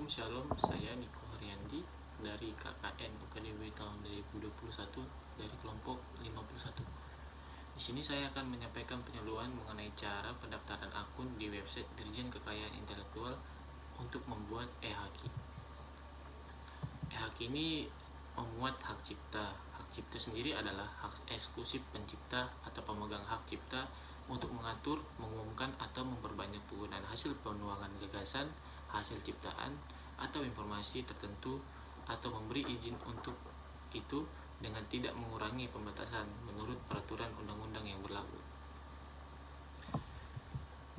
Shalom, saya Niko Haryandi dari KKN UKDW tahun 2021 dari kelompok 51. Di sini saya akan menyampaikan penyuluhan mengenai cara pendaftaran akun di website Dirjen Kekayaan Intelektual untuk membuat e-haki. E-haki ini memuat hak cipta. Hak cipta sendiri adalah hak eksklusif pencipta atau pemegang hak cipta untuk mengatur, mengumumkan, atau memperbanyak penggunaan hasil penuangan gagasan, hasil ciptaan, atau informasi tertentu, atau memberi izin untuk itu dengan tidak mengurangi pembatasan menurut peraturan undang-undang yang berlaku.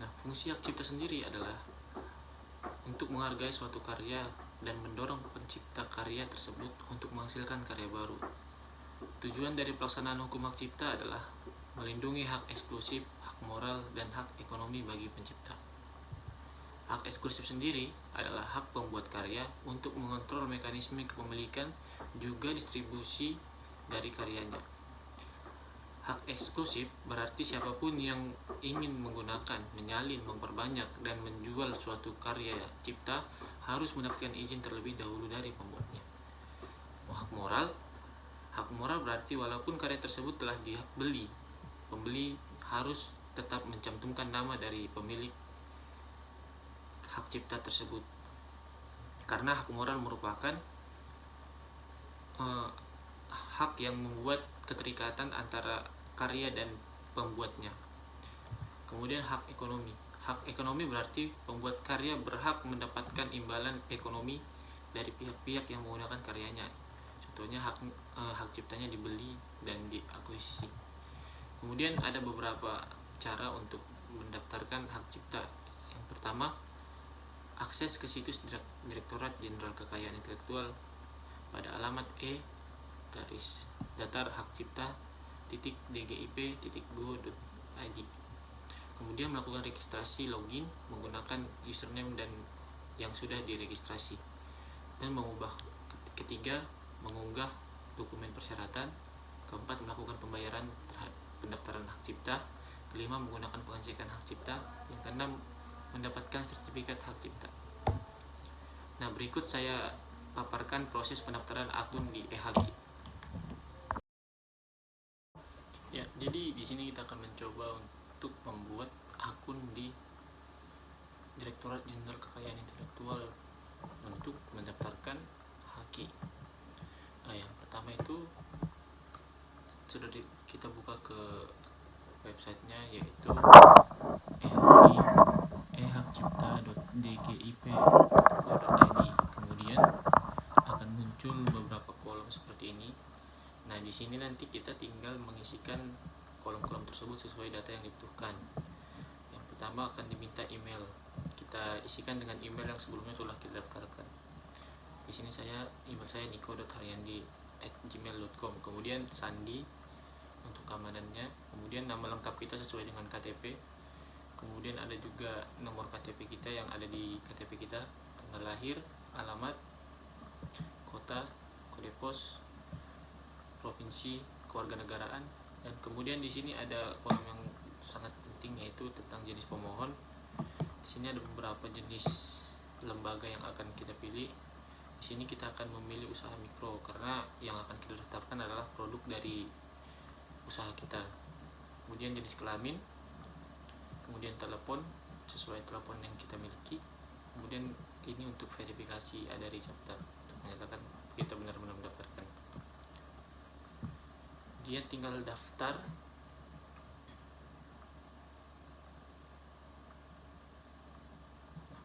Nah, fungsi hak cipta sendiri adalah untuk menghargai suatu karya dan mendorong pencipta karya tersebut untuk menghasilkan karya baru. Tujuan dari pelaksanaan hukum hak cipta adalah melindungi hak eksklusif, hak moral, dan hak ekonomi bagi pencipta. Hak eksklusif sendiri adalah hak pembuat karya untuk mengontrol mekanisme kepemilikan juga distribusi dari karyanya. Hak eksklusif berarti siapapun yang ingin menggunakan, menyalin, memperbanyak, dan menjual suatu karya cipta harus mendapatkan izin terlebih dahulu dari pembuatnya. Hak moral berarti walaupun karya tersebut telah dibeli, pembeli harus tetap mencantumkan nama dari pemilik hak cipta tersebut, karena hak moral merupakan hak yang membuat keterikatan antara karya dan pembuatnya. Kemudian hak ekonomi berarti pembuat karya berhak mendapatkan imbalan ekonomi dari pihak-pihak yang menggunakan karyanya. Contohnya hak ciptanya dibeli dan diakuisisi. Kemudian ada beberapa cara untuk mendaftarkan hak cipta. Yang pertama, akses ke situs Direktorat Jenderal Kekayaan Intelektual pada alamat e-datar-hak-cipta.dgip.go.id. Kemudian melakukan registrasi login menggunakan username dan yang sudah diregistrasi. Dan ketiga, mengunggah dokumen persyaratan. Keempat, melakukan pembayaran terhadap pendaftaran hak cipta. Kelima, menggunakan pengecekan hak cipta. Yang keenam, mendapatkan sertifikat hak cipta. Nah, berikut saya paparkan proses pendaftaran akun di e-haki. Ya, jadi di sini kita akan mencoba untuk membuat akun di Direktorat Jenderal Kekayaan Intelektual untuk mendaftarkan haki. Yang pertama itu sudah kita buka ke websitenya, yaitu ehakcipta.dgip.go.id. Kemudian akan muncul beberapa kolom seperti ini. Nah, di sini nanti kita tinggal mengisikan kolom-kolom tersebut sesuai data yang dibutuhkan. Yang pertama akan diminta email. Kita isikan dengan email yang sebelumnya telah kita daftarkan. Di sini email saya niko.haryandi@gmail.com. Kemudian sandi untuk keamanannya. Kemudian nama lengkap kita sesuai dengan KTP. Kemudian ada juga nomor KTP kita yang ada di KTP kita, tanggal lahir, alamat, kota, kode pos, provinsi, kewarganegaraan. Dan kemudian di sini ada kolom yang sangat penting, yaitu tentang jenis pemohon. Di sini ada beberapa jenis lembaga yang akan kita pilih. Di sini kita akan memilih usaha mikro karena yang akan kita daftarkan adalah produk dari usaha kita. Kemudian jenis kelamin, kemudian telepon sesuai telepon yang kita miliki. Kemudian ini untuk verifikasi ada Ricapta untuk menyatakan kita benar-benar mendaftarkan. Dia tinggal daftar.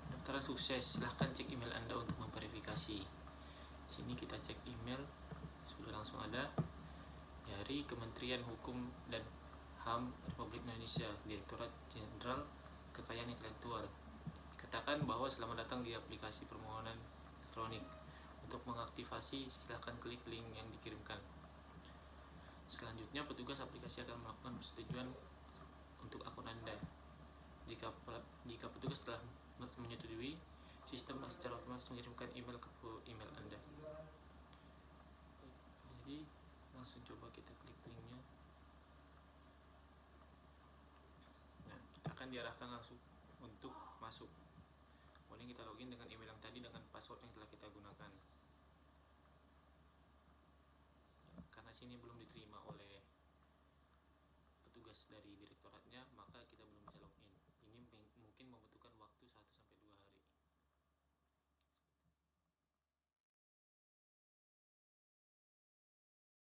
Pendaftaran sukses. Silahkan cek email Anda untuk memverifikasi. Sini kita cek email, sudah langsung ada dari Kementerian Hukum dan HAM Republik Indonesia, Direktorat Jenderal Kekayaan Intelektual. Dikatakan bahwa selamat datang di aplikasi permohonan elektronik. Untuk mengaktifasi, silahkan klik link yang dikirimkan. Selanjutnya, petugas aplikasi akan melakukan persetujuan untuk akun Anda. Jika petugas telah menyetujui, sistem secara otomatis mengirimkan email ke email Anda. Jadi langsung coba kita klik linknya. Nah, kita akan diarahkan langsung untuk masuk. Kemudian kita login dengan email yang tadi dengan password password yang telah kita gunakan. Karena sini belum diterima oleh petugas dari direktoratnya, maka kita belum bisa login. Ini mungkin membutuhkan waktu 1-2